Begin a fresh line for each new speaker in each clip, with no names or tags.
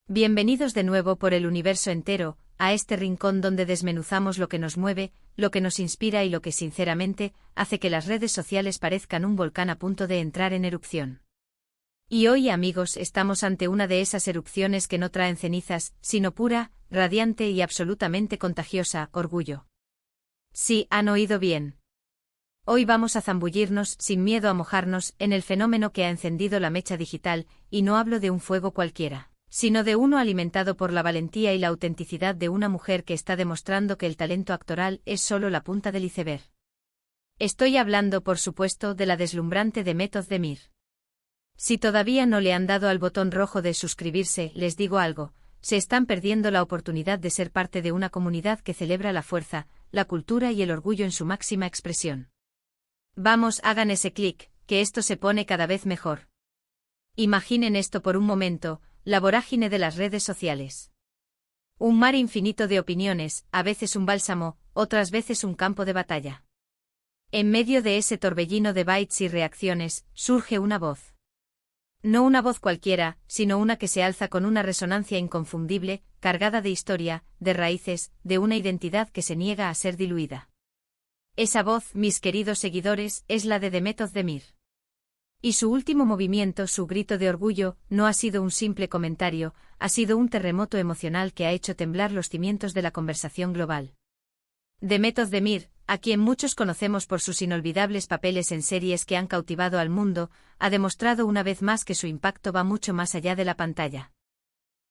Bienvenidos de nuevo por el universo entero, a este rincón donde desmenuzamos lo que nos mueve, lo que nos inspira y lo que sinceramente hace que las redes sociales parezcan un volcán a punto de entrar en erupción. Y hoy, amigos, estamos ante una de esas erupciones que no traen cenizas, sino pura, radiante y absolutamente contagiosa, orgullo. Sí, han oído bien. Hoy vamos a zambullirnos, sin miedo a mojarnos, en el fenómeno que ha encendido la mecha digital, y no hablo de un fuego cualquiera, sino de uno alimentado por la valentía y la autenticidad de una mujer que está demostrando que el talento actoral es solo la punta del iceberg. Estoy hablando, por supuesto, de la deslumbrante Demet Özdemir. Si todavía no le han dado al botón rojo de suscribirse, les digo algo, se están perdiendo la oportunidad de ser parte de una comunidad que celebra la fuerza, la cultura y el orgullo en su máxima expresión. Vamos, hagan ese clic, que esto se pone cada vez mejor. Imaginen esto por un momento, la vorágine de las redes sociales. Un mar infinito de opiniones, a veces un bálsamo, otras veces un campo de batalla. En medio de ese torbellino de bytes y reacciones, surge una voz. No una voz cualquiera, sino una que se alza con una resonancia inconfundible, cargada de historia, de raíces, de una identidad que se niega a ser diluida. Esa voz, mis queridos seguidores, es la de Demet Özdemir. Y su último movimiento, su grito de orgullo, no ha sido un simple comentario, ha sido un terremoto emocional que ha hecho temblar los cimientos de la conversación global. Demet Özdemir, a quien muchos conocemos por sus inolvidables papeles en series que han cautivado al mundo, ha demostrado una vez más que su impacto va mucho más allá de la pantalla.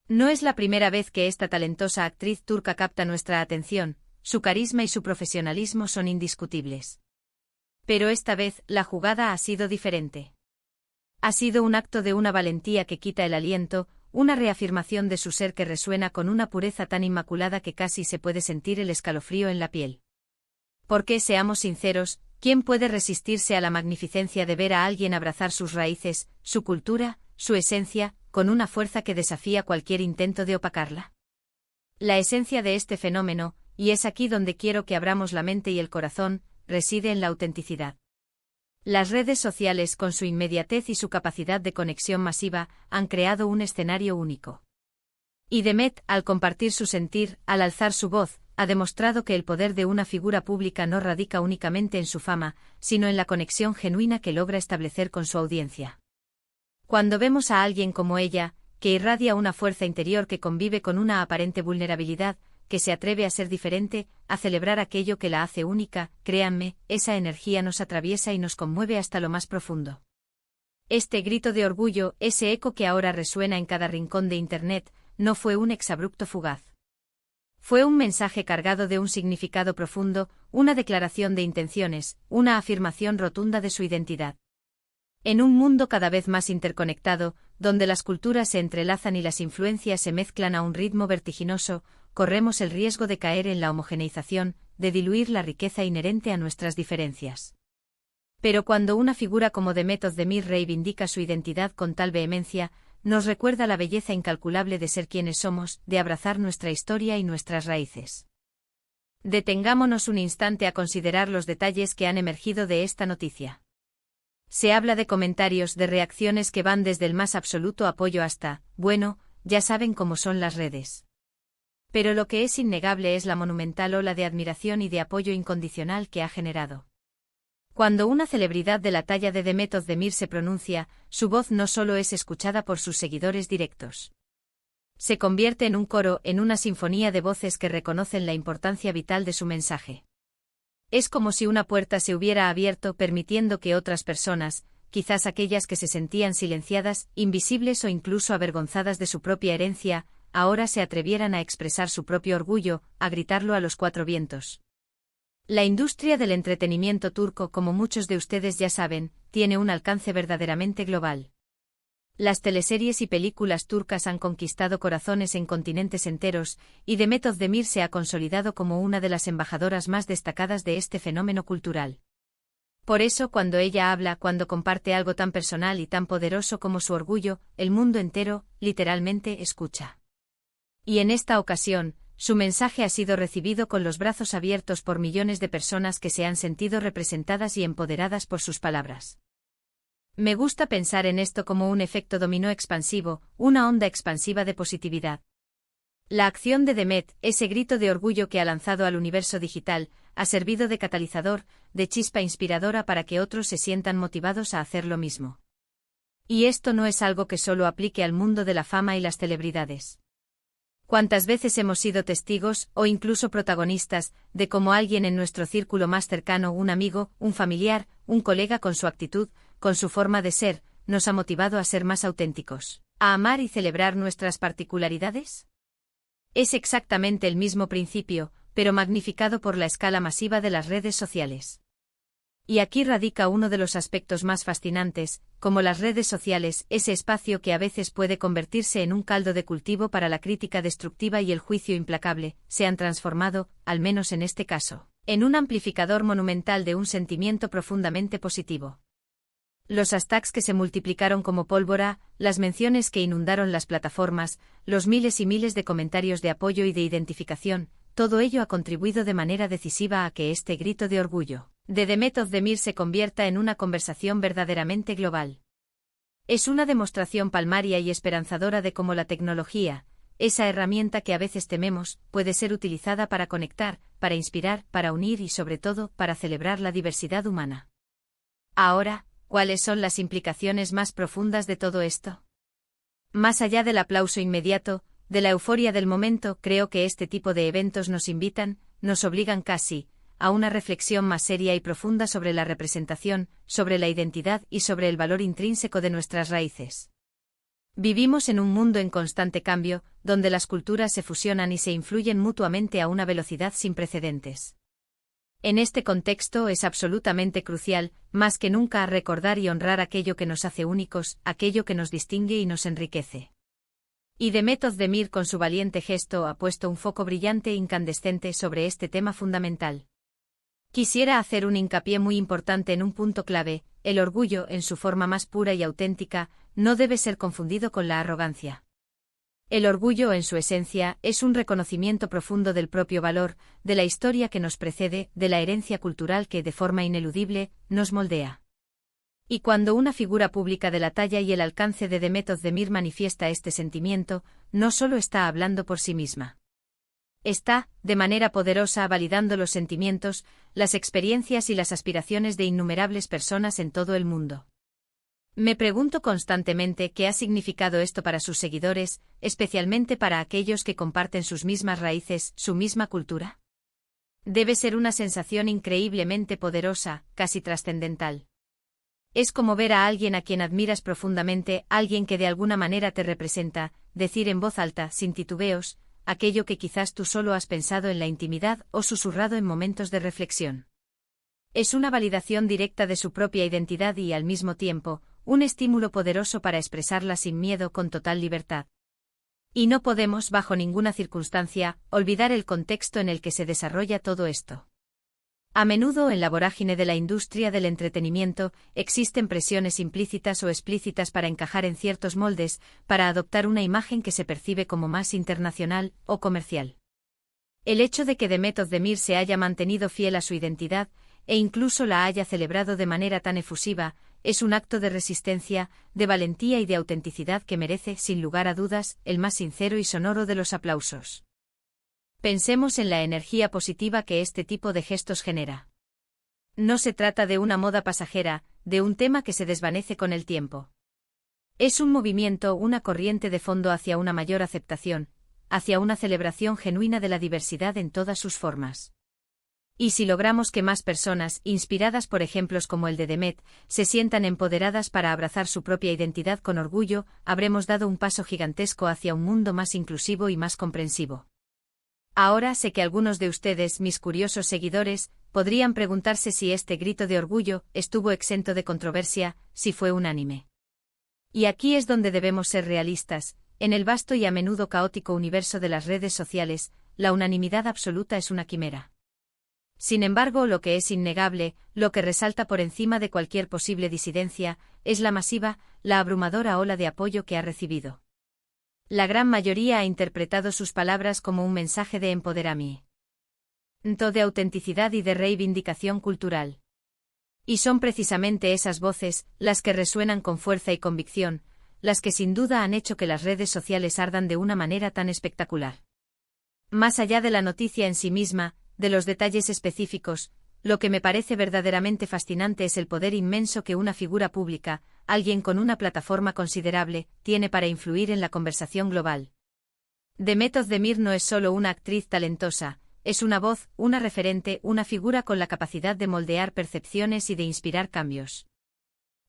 No es la primera vez que esta talentosa actriz turca capta nuestra atención, su carisma y su profesionalismo son indiscutibles. Pero esta vez, la jugada ha sido diferente. Ha sido un acto de una valentía que quita el aliento, una reafirmación de su ser que resuena con una pureza tan inmaculada que casi se puede sentir el escalofrío en la piel. Porque, seamos sinceros, ¿quién puede resistirse a la magnificencia de ver a alguien abrazar sus raíces, su cultura, su esencia, con una fuerza que desafía cualquier intento de opacarla? La esencia de este fenómeno, y es aquí donde quiero que abramos la mente y el corazón, reside en la autenticidad. Las redes sociales, con su inmediatez y su capacidad de conexión masiva, han creado un escenario único. Y Demet, al compartir su sentir, al alzar su voz, ha demostrado que el poder de una figura pública no radica únicamente en su fama, sino en la conexión genuina que logra establecer con su audiencia. Cuando vemos a alguien como ella, que irradia una fuerza interior que convive con una aparente vulnerabilidad, que se atreve a ser diferente, a celebrar aquello que la hace única, créanme, esa energía nos atraviesa y nos conmueve hasta lo más profundo. Este grito de orgullo, ese eco que ahora resuena en cada rincón de Internet, no fue un exabrupto fugaz. Fue un mensaje cargado de un significado profundo, una declaración de intenciones, una afirmación rotunda de su identidad. En un mundo cada vez más interconectado, donde las culturas se entrelazan y las influencias se mezclan a un ritmo vertiginoso, corremos el riesgo de caer en la homogeneización, de diluir la riqueza inherente a nuestras diferencias. Pero cuando una figura como Demet Özdemir reivindica su identidad con tal vehemencia, nos recuerda la belleza incalculable de ser quienes somos, de abrazar nuestra historia y nuestras raíces. Detengámonos un instante a considerar los detalles que han emergido de esta noticia. Se habla de comentarios, de reacciones que van desde el más absoluto apoyo hasta, bueno, ya saben cómo son las redes. Pero lo que es innegable es la monumental ola de admiración y de apoyo incondicional que ha generado. Cuando una celebridad de la talla de Demet Özdemir se pronuncia, su voz no solo es escuchada por sus seguidores directos. Se convierte en un coro, en una sinfonía de voces que reconocen la importancia vital de su mensaje. Es como si una puerta se hubiera abierto permitiendo que otras personas, quizás aquellas que se sentían silenciadas, invisibles o incluso avergonzadas de su propia herencia, ahora se atrevieran a expresar su propio orgullo, a gritarlo a los cuatro vientos. La industria del entretenimiento turco, como muchos de ustedes ya saben, tiene un alcance verdaderamente global. Las teleseries y películas turcas han conquistado corazones en continentes enteros, y Demet Özdemir se ha consolidado como una de las embajadoras más destacadas de este fenómeno cultural. Por eso, cuando ella habla, cuando comparte algo tan personal y tan poderoso como su orgullo, el mundo entero, literalmente, escucha. Y en esta ocasión, su mensaje ha sido recibido con los brazos abiertos por millones de personas que se han sentido representadas y empoderadas por sus palabras. Me gusta pensar en esto como un efecto dominó expansivo, una onda expansiva de positividad. La acción de Demet, ese grito de orgullo que ha lanzado al universo digital, ha servido de catalizador, de chispa inspiradora para que otros se sientan motivados a hacer lo mismo. Y esto no es algo que solo aplique al mundo de la fama y las celebridades. ¿Cuántas veces hemos sido testigos, o incluso protagonistas, de cómo alguien en nuestro círculo más cercano, un amigo, un familiar, un colega con su actitud, con su forma de ser, nos ha motivado a ser más auténticos, a amar y celebrar nuestras particularidades? Es exactamente el mismo principio, pero magnificado por la escala masiva de las redes sociales. Y aquí radica uno de los aspectos más fascinantes, como las redes sociales, ese espacio que a veces puede convertirse en un caldo de cultivo para la crítica destructiva y el juicio implacable, se han transformado, al menos en este caso, en un amplificador monumental de un sentimiento profundamente positivo. Los hashtags que se multiplicaron como pólvora, las menciones que inundaron las plataformas, los miles y miles de comentarios de apoyo y de identificación, todo ello ha contribuido de manera decisiva a que este grito de orgullo de Demet Özdemir se convierta en una conversación verdaderamente global. Es una demostración palmaria y esperanzadora de cómo la tecnología, esa herramienta que a veces tememos, puede ser utilizada para conectar, para inspirar, para unir y sobre todo, para celebrar la diversidad humana. Ahora, ¿cuáles son las implicaciones más profundas de todo esto? Más allá del aplauso inmediato, de la euforia del momento, creo que este tipo de eventos nos invitan, nos obligan casi, a una reflexión más seria y profunda sobre la representación, sobre la identidad y sobre el valor intrínseco de nuestras raíces. Vivimos en un mundo en constante cambio, donde las culturas se fusionan y se influyen mutuamente a una velocidad sin precedentes. En este contexto es absolutamente crucial, más que nunca, recordar y honrar aquello que nos hace únicos, aquello que nos distingue y nos enriquece. Y Demet Özdemir, con su valiente gesto, ha puesto un foco brillante e incandescente sobre este tema fundamental. Quisiera hacer un hincapié muy importante en un punto clave: el orgullo, en su forma más pura y auténtica, no debe ser confundido con la arrogancia. El orgullo, en su esencia, es un reconocimiento profundo del propio valor, de la historia que nos precede, de la herencia cultural que, de forma ineludible, nos moldea. Y cuando una figura pública de la talla y el alcance de Demet Özdemir manifiesta este sentimiento, no solo está hablando por sí misma. Está, de manera poderosa, validando los sentimientos, las experiencias y las aspiraciones de innumerables personas en todo el mundo. Me pregunto constantemente qué ha significado esto para sus seguidores, especialmente para aquellos que comparten sus mismas raíces, su misma cultura. Debe ser una sensación increíblemente poderosa, casi trascendental. Es como ver a alguien a quien admiras profundamente, alguien que de alguna manera te representa, decir en voz alta, sin titubeos, aquello que quizás tú solo has pensado en la intimidad o susurrado en momentos de reflexión. Es una validación directa de su propia identidad y, al mismo tiempo, un estímulo poderoso para expresarla sin miedo, con total libertad. Y no podemos, bajo ninguna circunstancia, olvidar el contexto en el que se desarrolla todo esto. A menudo, en la vorágine de la industria del entretenimiento, existen presiones implícitas o explícitas para encajar en ciertos moldes, para adoptar una imagen que se percibe como más internacional o comercial. El hecho de que Demet Özdemir se haya mantenido fiel a su identidad, e incluso la haya celebrado de manera tan efusiva, es un acto de resistencia, de valentía y de autenticidad que merece, sin lugar a dudas, el más sincero y sonoro de los aplausos. Pensemos en la energía positiva que este tipo de gestos genera. No se trata de una moda pasajera, de un tema que se desvanece con el tiempo. Es un movimiento, una corriente de fondo hacia una mayor aceptación, hacia una celebración genuina de la diversidad en todas sus formas. Y si logramos que más personas, inspiradas por ejemplos como el de Demet, se sientan empoderadas para abrazar su propia identidad con orgullo, habremos dado un paso gigantesco hacia un mundo más inclusivo y más comprensivo. Ahora sé que algunos de ustedes, mis curiosos seguidores, podrían preguntarse si este grito de orgullo estuvo exento de controversia, si fue unánime. Y aquí es donde debemos ser realistas: en el vasto y a menudo caótico universo de las redes sociales, la unanimidad absoluta es una quimera. Sin embargo, lo que es innegable, lo que resalta por encima de cualquier posible disidencia, es la masiva, la abrumadora ola de apoyo que ha recibido. La gran mayoría ha interpretado sus palabras como un mensaje de empoderamiento, de autenticidad y de reivindicación cultural. Y son precisamente esas voces, las que resuenan con fuerza y convicción, las que sin duda han hecho que las redes sociales ardan de una manera tan espectacular. Más allá de la noticia en sí misma, de los detalles específicos, lo que me parece verdaderamente fascinante es el poder inmenso que una figura pública, alguien con una plataforma considerable, tiene para influir en la conversación global. Demet Özdemir no es solo una actriz talentosa, es una voz, una referente, una figura con la capacidad de moldear percepciones y de inspirar cambios.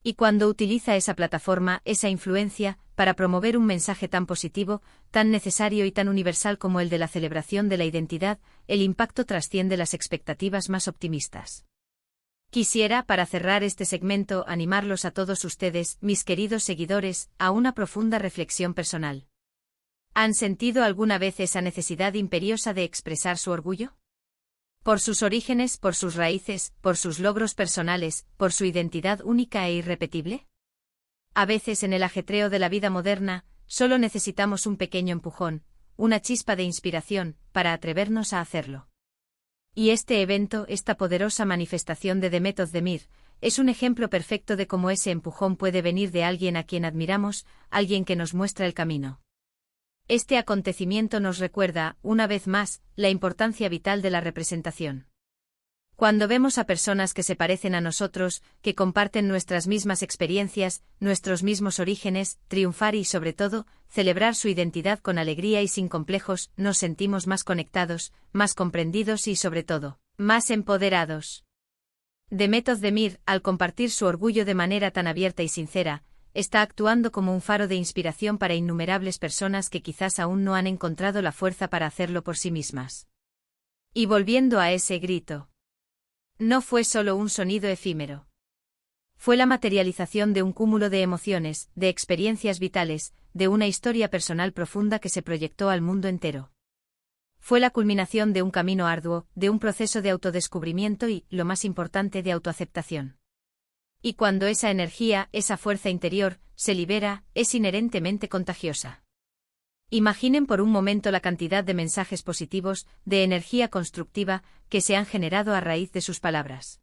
Y cuando utiliza esa plataforma, esa influencia, para promover un mensaje tan positivo, tan necesario y tan universal como el de la celebración de la identidad, el impacto trasciende las expectativas más optimistas. Quisiera, para cerrar este segmento, animarlos a todos ustedes, mis queridos seguidores, a una profunda reflexión personal. ¿Han sentido alguna vez esa necesidad imperiosa de expresar su orgullo? Por sus orígenes, por sus raíces, por sus logros personales, por su identidad única e irrepetible. A veces en el ajetreo de la vida moderna, solo necesitamos un pequeño empujón, una chispa de inspiración, para atrevernos a hacerlo. Y este evento, esta poderosa manifestación de Demet Özdemir, es un ejemplo perfecto de cómo ese empujón puede venir de alguien a quien admiramos, alguien que nos muestra el camino. Este acontecimiento nos recuerda, una vez más, la importancia vital de la representación. Cuando vemos a personas que se parecen a nosotros, que comparten nuestras mismas experiencias, nuestros mismos orígenes, triunfar y, sobre todo, celebrar su identidad con alegría y sin complejos, nos sentimos más conectados, más comprendidos y, sobre todo, más empoderados. Demet Özdemir, al compartir su orgullo de manera tan abierta y sincera, está actuando como un faro de inspiración para innumerables personas que quizás aún no han encontrado la fuerza para hacerlo por sí mismas. Y volviendo a ese grito. No fue solo un sonido efímero. Fue la materialización de un cúmulo de emociones, de experiencias vitales, de una historia personal profunda que se proyectó al mundo entero. Fue la culminación de un camino arduo, de un proceso de autodescubrimiento y, lo más importante, de autoaceptación. Y cuando esa energía, esa fuerza interior, se libera, es inherentemente contagiosa. Imaginen por un momento la cantidad de mensajes positivos, de energía constructiva, que se han generado a raíz de sus palabras.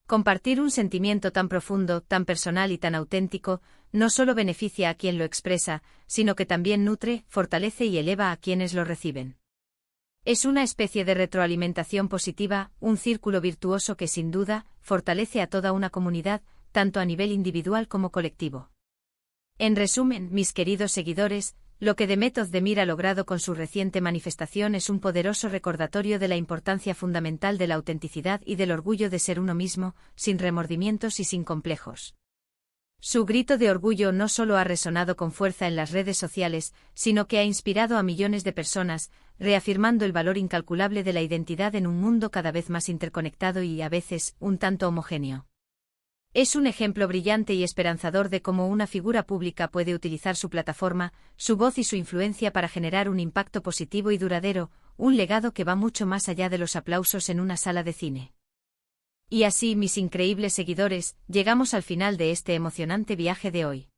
Compartir un sentimiento tan profundo, tan personal y tan auténtico, no solo beneficia a quien lo expresa, sino que también nutre, fortalece y eleva a quienes lo reciben. Es una especie de retroalimentación positiva, un círculo virtuoso que sin duda, fortalece a toda una comunidad, tanto a nivel individual como colectivo. En resumen, mis queridos seguidores, lo que Demet Özdemir ha logrado con su reciente manifestación es un poderoso recordatorio de la importancia fundamental de la autenticidad y del orgullo de ser uno mismo, sin remordimientos y sin complejos. Su grito de orgullo no solo ha resonado con fuerza en las redes sociales, sino que ha inspirado a millones de personas, reafirmando el valor incalculable de la identidad en un mundo cada vez más interconectado y, a veces, un tanto homogéneo. Es un ejemplo brillante y esperanzador de cómo una figura pública puede utilizar su plataforma, su voz y su influencia para generar un impacto positivo y duradero, un legado que va mucho más allá de los aplausos en una sala de cine. Y así, mis increíbles seguidores, llegamos al final de este emocionante viaje de hoy.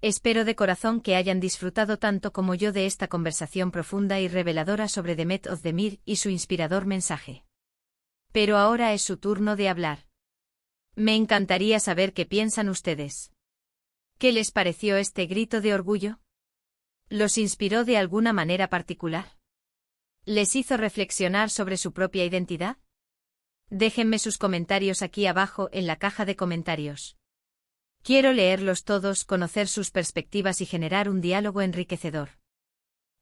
Espero de corazón que hayan disfrutado tanto como yo de esta conversación profunda y reveladora sobre Demet Özdemir y su inspirador mensaje. Pero ahora es su turno de hablar. Me encantaría saber qué piensan ustedes. ¿Qué les pareció este grito de orgullo? ¿Los inspiró de alguna manera particular? ¿Les hizo reflexionar sobre su propia identidad? Déjenme sus comentarios aquí abajo en la caja de comentarios. Quiero leerlos todos, conocer sus perspectivas y generar un diálogo enriquecedor.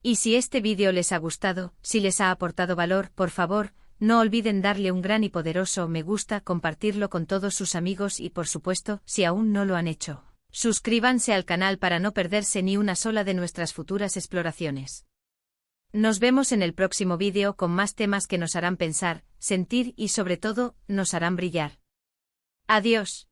Y si este vídeo les ha gustado, si les ha aportado valor, por favor, no olviden darle un gran y poderoso me gusta, compartirlo con todos sus amigos y, por supuesto, si aún no lo han hecho, suscríbanse al canal para no perderse ni una sola de nuestras futuras exploraciones. Nos vemos en el próximo vídeo con más temas que nos harán pensar, sentir y sobre todo, nos harán brillar. Adiós.